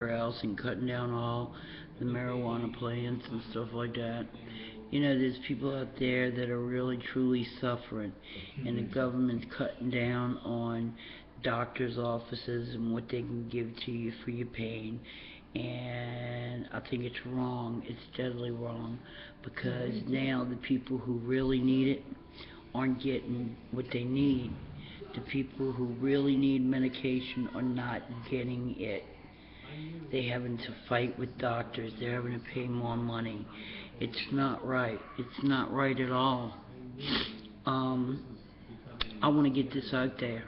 else and cutting down all the marijuana plants and stuff like that. You know, there's people out there that are really truly suffering, and the government's cutting down on doctors' offices and what they can give to you for your pain. And I think it's wrong. It's deadly wrong because now the people who really need it aren't getting what they need. The people who really need medication are not getting it. They're having to fight with doctors. They're having to pay more money. It's not right. It's not right at all. Um, I want to get this out there.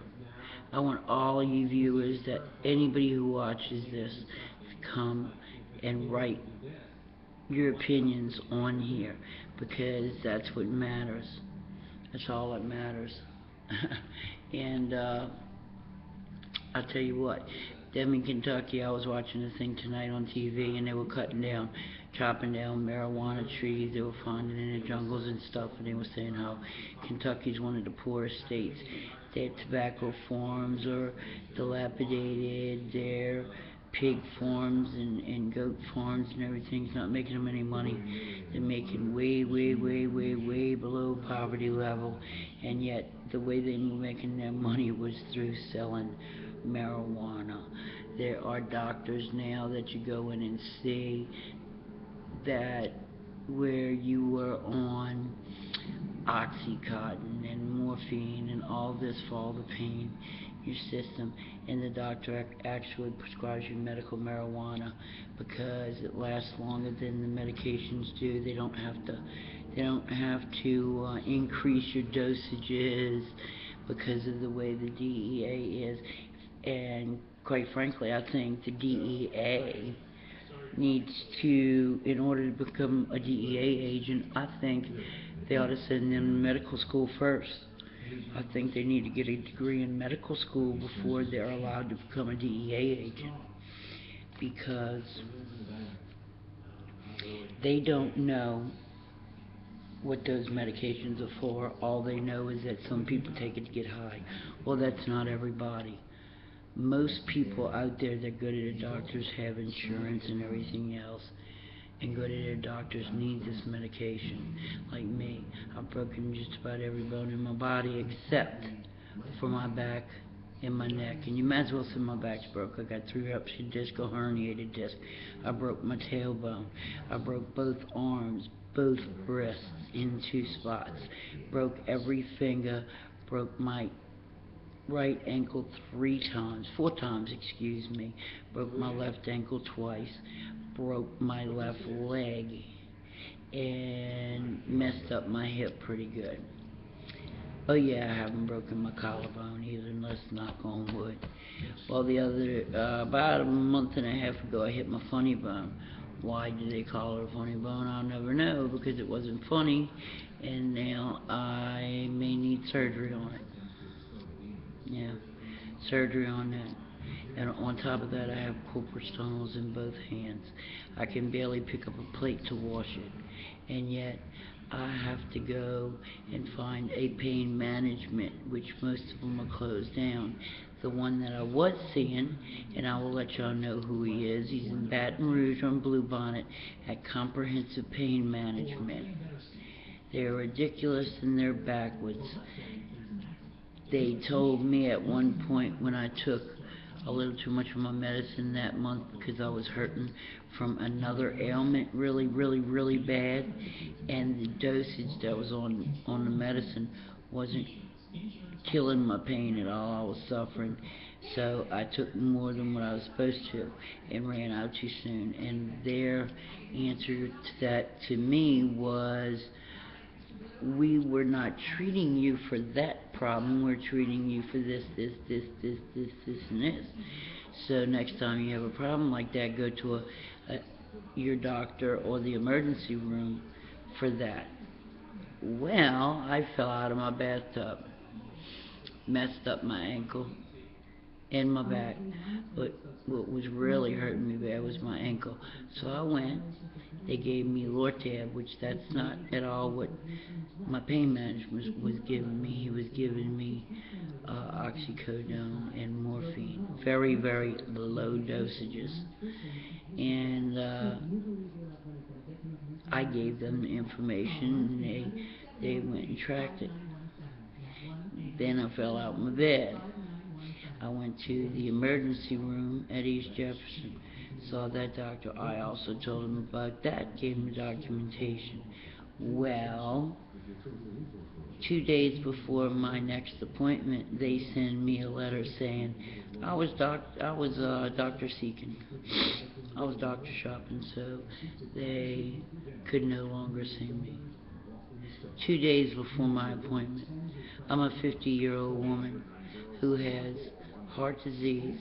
I want all of you viewers, that anybody who watches this, to come and write your opinions on here, because that's what matters. That's all that matters. And I'll tell you what, them in Kentucky, I was watching a thing tonight on TV, and they were chopping down marijuana trees. They were finding in the jungles and stuff, and they were saying how Kentucky's one of the poorest states. Their tobacco farms are dilapidated, their pig farms and goat farms and everything's not making them any money. They're making way, way, way, way, way below poverty level, and yet the way they were making their money was through selling marijuana. There are doctors now that you go in and see that where you were on Oxycontin and morphine and all this for all the pain in your system, and the doctor actually prescribes you medical marijuana because it lasts longer than the medications do. They don't have to increase your dosages because of the way the DEA is. And quite frankly, I think the DEA needs to, in order to become a DEA agent, I think they ought to send them to medical school first. I think they need to get a degree in medical school before they're allowed to become a DEA agent, because they don't know what those medications are for. All they know is that some people take it to get high. Well, that's not everybody. Most people out there that go to the doctors have insurance and everything else, and go to their doctors need this medication. Like me, I've broken just about every bone in my body except for my back and my neck. And you might as well say my back's broke. I got 3 ruptured disc, a herniated disc. I broke my tailbone. I broke both arms, both wrists in 2 spots. Broke every finger. Broke my right ankle 4 times, excuse me. Broke my left ankle twice. Broke my left leg and messed up my hip pretty good. Oh yeah, I haven't broken my collarbone either, and let's knock on wood. Well, about a month and a half ago, I hit my funny bone. Why do they call it a funny bone? I'll never know, because it wasn't funny, and now I may need surgery on it. Yeah, surgery on that. And on top of that, I have corporate tunnels in both hands. I can barely pick up a plate to wash it. And yet, I have to go and find a pain management, which most of them are closed down. The one that I was seeing, and I will let y'all know who he is. He's in Baton Rouge on Bluebonnet at Comprehensive Pain Management. They're ridiculous and they're backwards. They told me at one point, when I took a little too much of my medicine that month because I was hurting from another ailment really, really, really bad, and the dosage that was on the medicine wasn't killing my pain at all. I was suffering, so I took more than what I was supposed to and ran out too soon. And their answer to that to me was, we were not treating you for that problem, we're treating you for this, and this. So next time you have a problem like that, go to your doctor or the emergency room for that. Well, I fell out of my bathtub, messed up my ankle, and my back. But what was really hurting me bad was my ankle. So I went. They gave me Lortab, which that's not at all what my pain management was giving me. He was giving me oxycodone and morphine, very, very low dosages. And I gave them the information, and they went and tracked it. Then I fell out of my bed. I went to the emergency room at East Jefferson, saw that doctor. I also told him about that, gave him the documentation. Well, 2 days before my next appointment, they send me a letter saying I was doctor seeking. I was doctor shopping, so they could no longer see me. 2 days before my appointment. I'm a 50-year-old woman who has heart disease,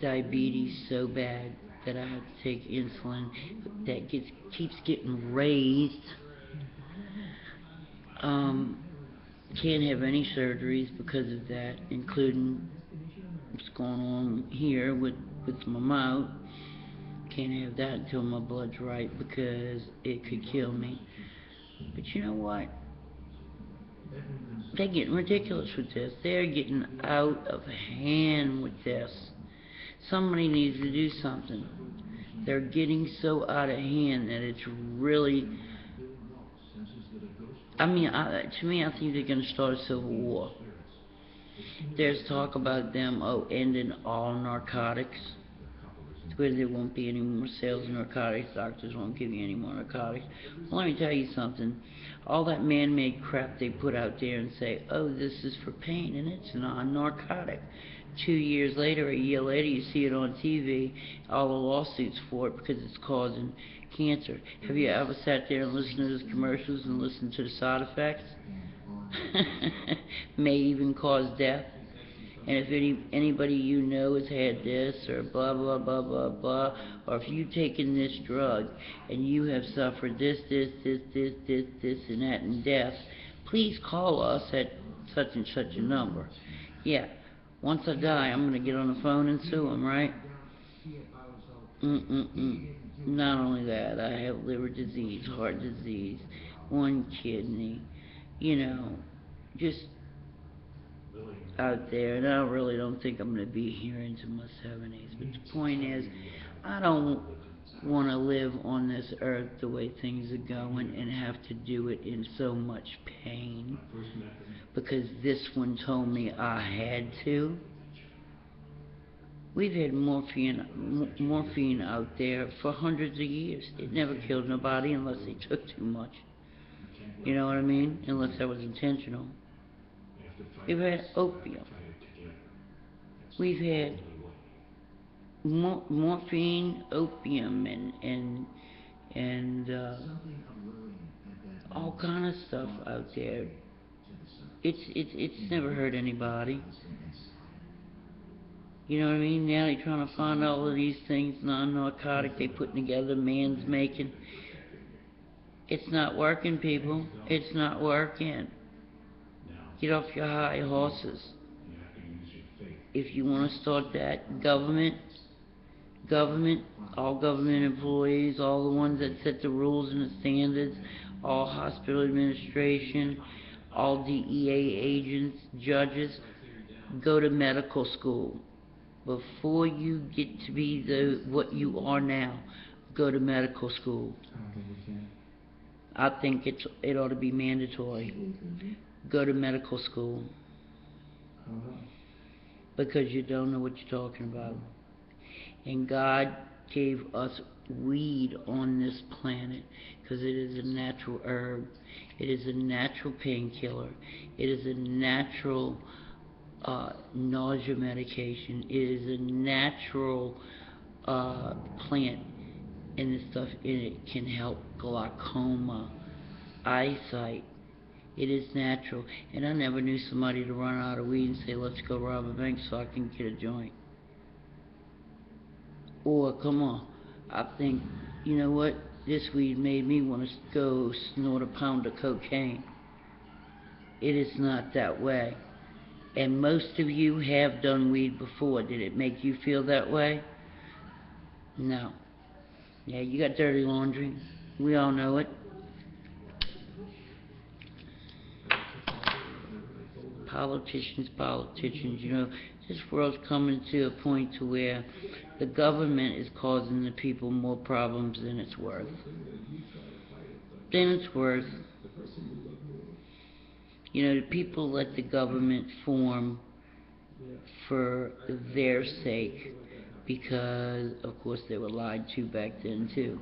diabetes so bad that I have to take insulin that keeps getting raised. Can't have any surgeries because of that, including what's going on here with my mouth. Can't have that until my blood's right because it could kill me. But you know what? They're getting ridiculous with this. They're getting out of hand with this. Somebody needs to do something. They're getting so out of hand that it's really... to me, I think they're going to start a civil war. There's talk about them, ending all narcotics, where there won't be any more sales of narcotics. Doctors won't give you any more narcotics. Well, let me tell you something. All that man-made crap they put out there and say, this is for pain, and it's non-narcotic. 2 years later, a year later, you see it on TV, all the lawsuits for it because it's causing cancer. Have you ever sat there and listened to those commercials and listened to the side effects? May even cause death. And if anybody you know has had this, or blah, blah, blah, blah, blah, or if you've taken this drug and you have suffered this, and that, and death, please call us at such and such a number. Yeah, once I die, I'm going to get on the phone and sue them, right? Not only that, I have liver disease, heart disease, one kidney, just out there, and I really don't think I'm going to be here into my 70s. But the point is, I don't want to live on this earth the way things are going and have to do it in so much pain because this one told me I had to. We've had morphine out there for hundreds of years. It never killed nobody unless they took too much. You know what I mean? Unless that was intentional. We've had opium. We've had morphine, opium, and all kind of stuff out there. It's never hurt anybody. You know what I mean? Now they're trying to find all of these things non-narcotic they put together, man's making. It's not working, people. It's not working. Get off your high horses. If you want to start that, government, all government employees, all the ones that set the rules and the standards, all hospital administration, all DEA agents, judges, go to medical school. Before you get to be what you are now, go to medical school. I think it ought to be mandatory. Go to medical school. Because you don't know what you're talking about. And God gave us weed on this planet because it is a natural herb. It is a natural painkiller. It is a natural nausea medication. It is a natural plant, and the stuff in it can help glaucoma, eyesight. It is natural, and I never knew somebody to run out of weed and say, let's go rob a bank so I can get a joint. Or, come on, I think, you know what, this weed made me want to go snort a pound of cocaine. It is not that way. And most of you have done weed before. Did it make you feel that way? No. Yeah, you got dirty laundry. We all know it. Politicians, this world's coming to a point to where the government is causing the people more problems than it's worth. The people let the government form for their sake because, of course, they were lied to back then, too.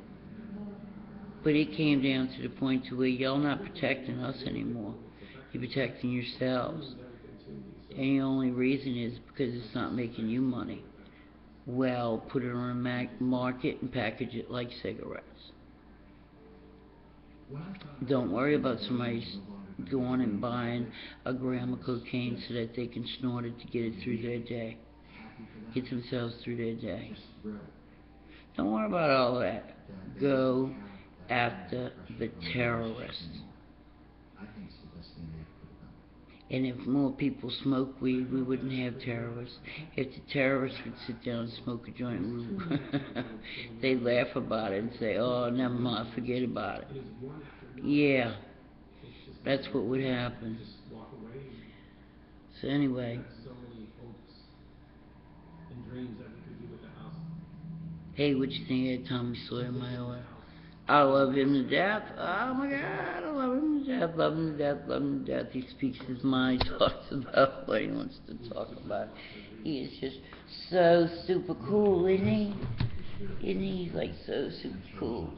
But it came down to the point to where y'all not protecting us anymore. You're protecting yourselves. And the only reason is because it's not making you money. Well, put it on a market and package it like cigarettes. Don't worry about somebody going and buying a gram of cocaine so that they can snort it to get it through their day. Get themselves through their day. Don't worry about all that. Go after the terrorists. And if more people smoke weed, we wouldn't have terrorists. If the terrorists would sit down and smoke a joint, they'd laugh about it and say, oh, never mind, forget about it. Yeah, that's what would happen. So anyway, hey, what you think of Tommy Sawyer, my oil? I love him to death. Oh my God, I love him to death, love him to death, love him to death. He speaks his mind, talks about what he wants to talk about. He is just so super cool, isn't he? Isn't he? He's like so super cool.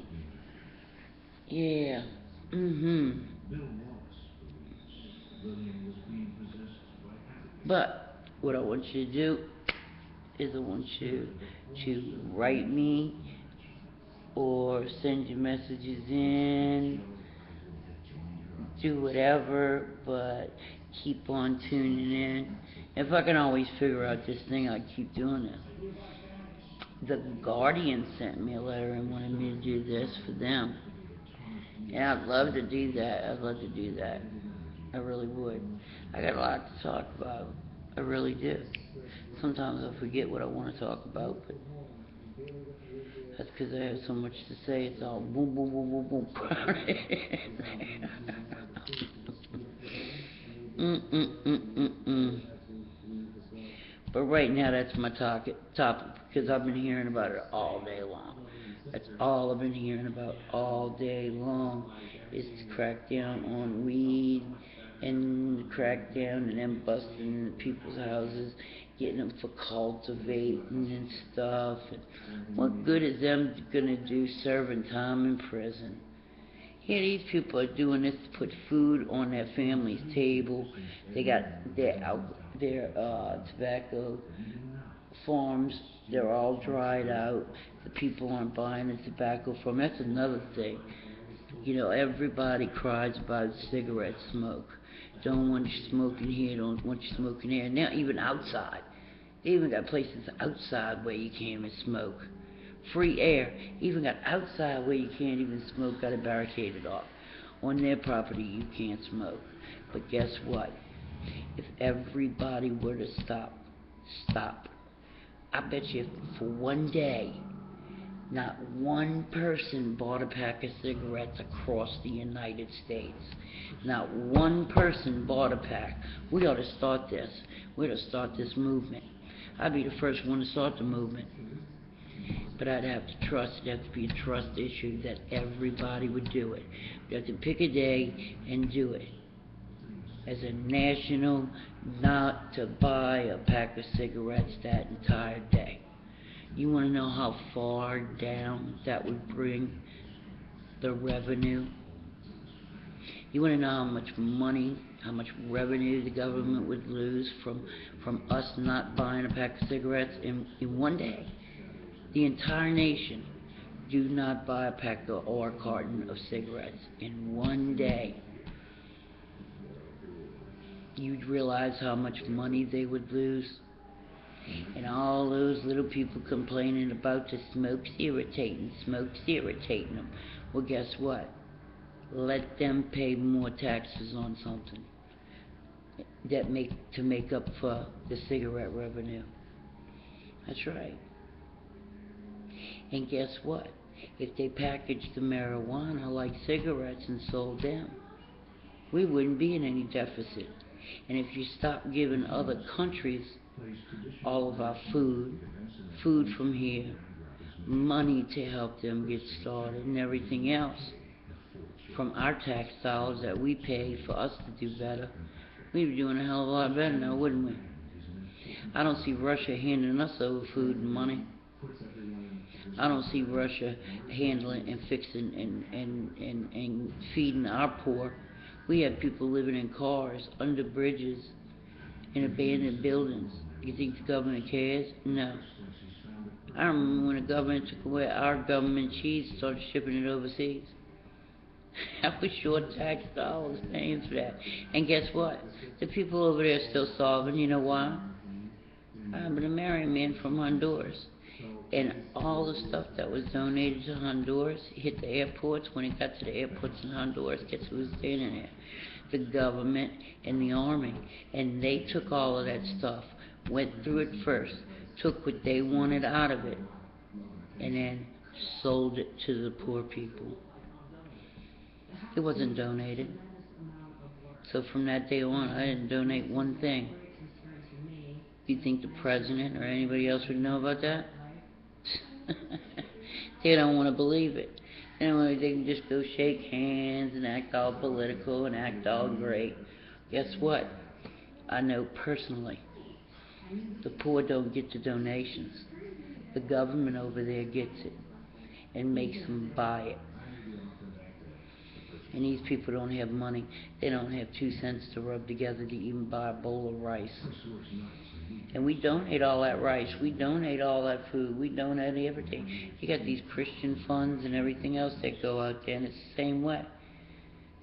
Yeah. But what I want you to do is I want you to write me or send your messages in, do whatever, but keep on tuning in. If I can always figure out this thing, I'd keep doing it. The Guardian sent me a letter and wanted me to do this for them. Yeah, I'd love to do that. I really would. I got a lot to talk about. I really do. Sometimes I forget what I want to talk about, but that's because I have so much to say. It's all boom, boom, boom, boom, boom. But right now, that's my topic, because I've been hearing about it all day long. That's all I've been hearing about all day long, is to crack down on weed, and crack down and then busting people's houses, getting them for cultivating and stuff. And what good is them gonna do serving time in prison? Yeah, these people are doing this to put food on their family's table. They got their tobacco farms, they're all dried out. The people aren't buying the tobacco from them. That's another thing. Everybody cries about cigarette smoke. Don't want you smoking here, don't want you smoking there. Now even outside. They even got places outside where you can't even smoke. Free air. Even got outside where you can't even smoke, got it barricaded off. On their property you can't smoke. But guess what? If everybody were to stop, I bet you for one day, not one person bought a pack of cigarettes across the United States. Not one person bought a pack. We ought to start this. We ought to start this movement. I'd be the first one to start the movement. But I'd have to trust, it'd have to be a trust issue that everybody would do it. You'd have to pick a day and do it. As a national, not to buy a pack of cigarettes that entire day. You want to know how far down that would bring the revenue? You want to know how much money, how much revenue the government would lose from us not buying a pack of cigarettes in one day? The entire nation do not buy a pack or a carton of cigarettes in one day. You'd realize how much money they would lose? And all those little people complaining about the smoke's irritating them. Well, guess what? Let them pay more taxes on something. to make up for the cigarette revenue. That's right. And guess what? If they packaged the marijuana like cigarettes and sold them, we wouldn't be in any deficit. And if you stop giving other countries all of our food from here, money to help them get started and everything else, from our tax dollars that we paid for us to do better, we'd be doing a hell of a lot better now, wouldn't we? I don't see Russia handing us over food and money. I don't see Russia handling and fixing and feeding our poor. We have people living in cars, under bridges, in abandoned buildings. You think the government cares? No. I remember when the government took away our government cheese, started shipping it overseas. I was short tax dollars paying for that. And guess what? The people over there are still starving. You know why? I happened to marry a man from Honduras. And all the stuff that was donated to Honduras hit the airports. When it got to the airports in Honduras, guess who was standing there? The government and the army. And they took all of that stuff, went through it first, took what they wanted out of it, and then sold it to the poor people. It wasn't donated. So from that day on, I didn't donate one thing. You think the president or anybody else would know about that? They don't want to believe it. Anyway, they can just go shake hands and act all political and act all great. Guess what? I know personally, the poor don't get the donations. The government over there gets it and makes them buy it. And these people don't have money. They don't have 2 cents to rub together to even buy a bowl of rice. And we donate all that rice. We donate all that food. We donate everything. You got these Christian funds and everything else that go out there, and it's the same way.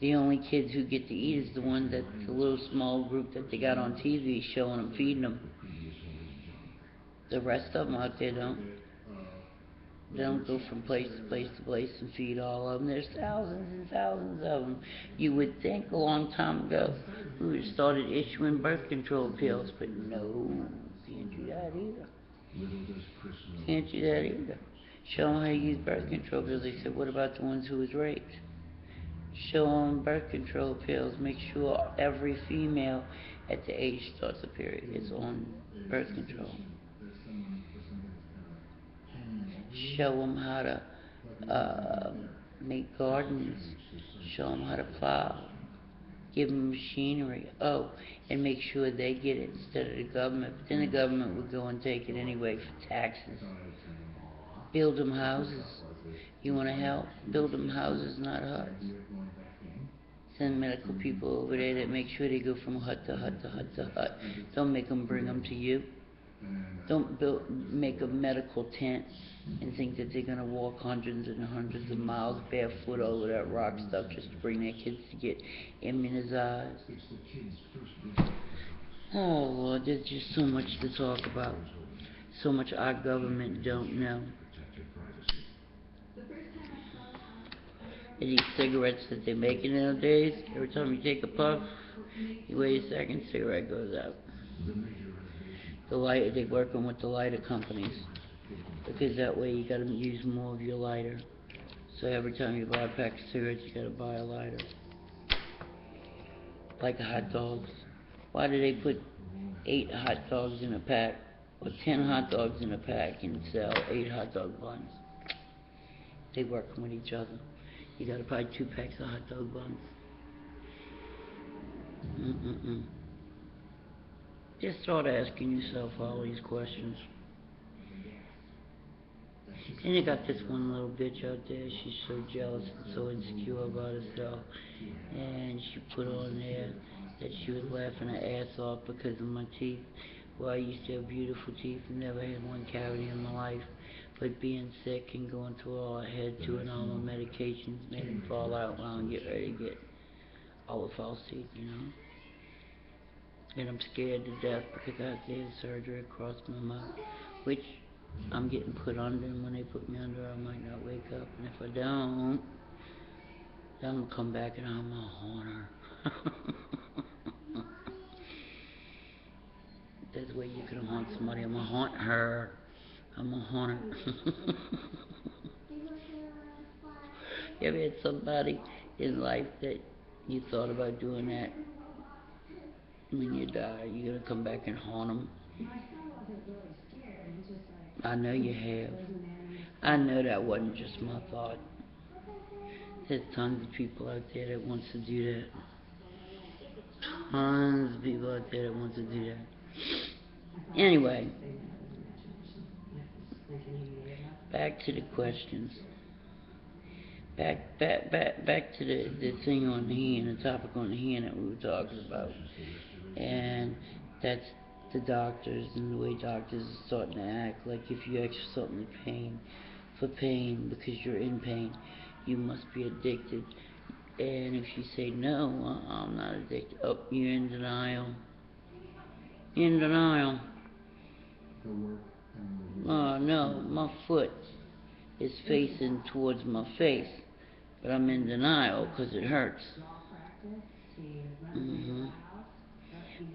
The only kids who get to eat is the ones that the little small group that they got on TV showing them, feeding them. The rest of them out there don't. They don't go from place to place to place and feed all of them. There's thousands and thousands of them. You would think a long time ago we would have started issuing birth control pills, but no, can't do that either. Can't do that either. Show them how to use birth control pills. They said, what about the ones who was raped? Show them birth control pills. Make sure every female at the age starts a period is on birth control. Show them how to make gardens. Show them how to plow. Give them machinery. Oh, and make sure they get it instead of the government. But then the government would go and take it anyway for taxes. Build them houses. You want to help? Build them houses, not huts. Send medical people over there that make sure they go from hut to hut to hut to hut. Don't make them bring them to you. Don't make a medical tent and think that they're going to walk hundreds and hundreds of miles barefoot over that rock stuff just to bring their kids to get immunized. Oh, Lord, there's just so much to talk about. So much our government don't know. And these cigarettes that they're making nowadays, every time you take a puff, you wait a second, cigarette goes out. They're working with the lighter companies, because that way you gotta use more of your lighter. So every time you buy a pack of cigarettes, you gotta buy a lighter. Like hot dogs. Why do they put 8 hot dogs in a pack, or 10 hot dogs in a pack, and sell 8 hot dog buns? They working with each other. You gotta buy 2 packs of hot dog buns. Just start asking yourself all these questions. And you got this one little bitch out there, she's so jealous and so insecure about herself. And she put on there that she was laughing her ass off because of my teeth. Well, I used to have beautiful teeth and never had one cavity in my life. But being sick and going through all I had to and all my medications made them fall out when I get ready to get all the false teeth, you know. And I'm scared to death because I have to have surgery across my mouth, which I'm getting put under, and when they put me under, I might not wake up. And if I don't, then I'm going to come back and I'm going to haunt her. There's a way you can haunt somebody. I'm gonna haunt her. I'm gonna haunt her. You ever had somebody in life that you thought about doing that? When you die, you're gonna come back and haunt them? I know you have. I know that wasn't just my thought. There's tons of people out there that wants to do that. Tons of people out there that want to do that. Anyway, back to the questions. Back to the thing on hand, the topic on hand that we were talking about. And that's the doctors and the way doctors are starting to act. Like if you ask for something for pain because you're in pain, you must be addicted. And if you say no, I'm not addicted, oh, you're in denial. You're in denial. Oh no, my foot is facing towards my face, but I'm in denial because it hurts.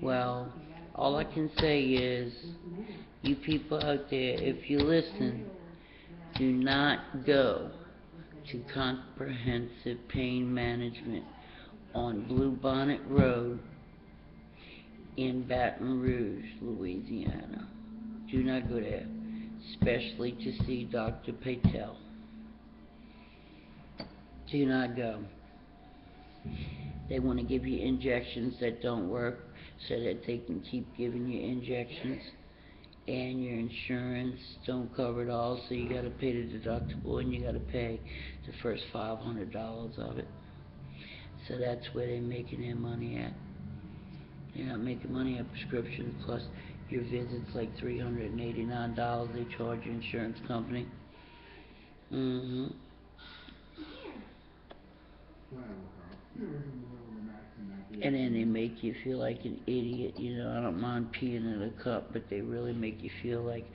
Well, all I can say is, you people out there, if you listen, do not go to Comprehensive Pain Management on Bluebonnet Road in Baton Rouge, Louisiana. Do not go there, especially to see Dr. Patel. Do not go. They want to give you injections that don't work so that they can keep giving you injections, and your insurance don't cover it all, so you got to pay the deductible and you got to pay the first $500 of it. So that's where they're making their money at. They're not making money at prescriptions, plus your visit's like $389 they charge your insurance company. And then they make you feel like an idiot. You know, I don't mind peeing in a cup, but they really make you feel like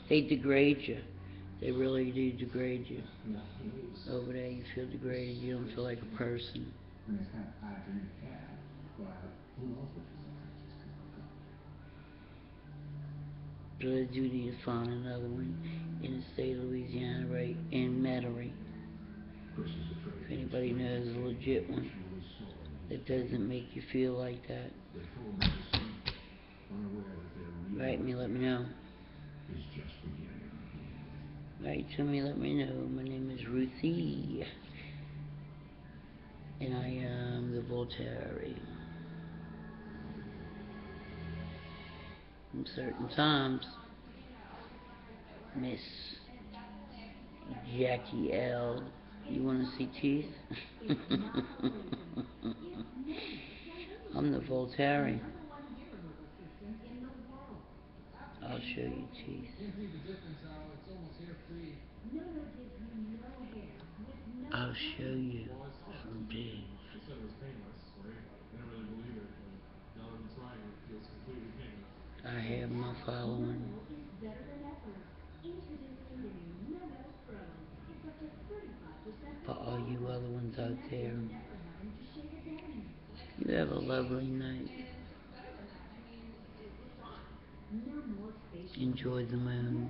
they degrade you. They really do degrade you. Over there, you feel degraded. You don't feel like a person. So I do need to find another one in the state of Louisiana, right in Metairie. If anybody knows a legit one that doesn't make you feel like that, write me, let me know. Write to me, let me know. My name is Ruthie, and I am the Voltaire. In certain times, Miss Jackie L. You want to see teeth? I'm the Voltaire. I'll show you teeth. I'll show you some teeth. I have my following. For all you other ones out there, you have a lovely night. Enjoy the moon.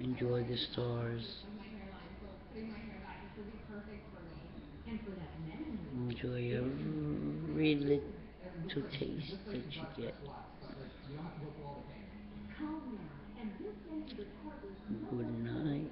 Enjoy the stars. Enjoy every little taste that you get. Good night.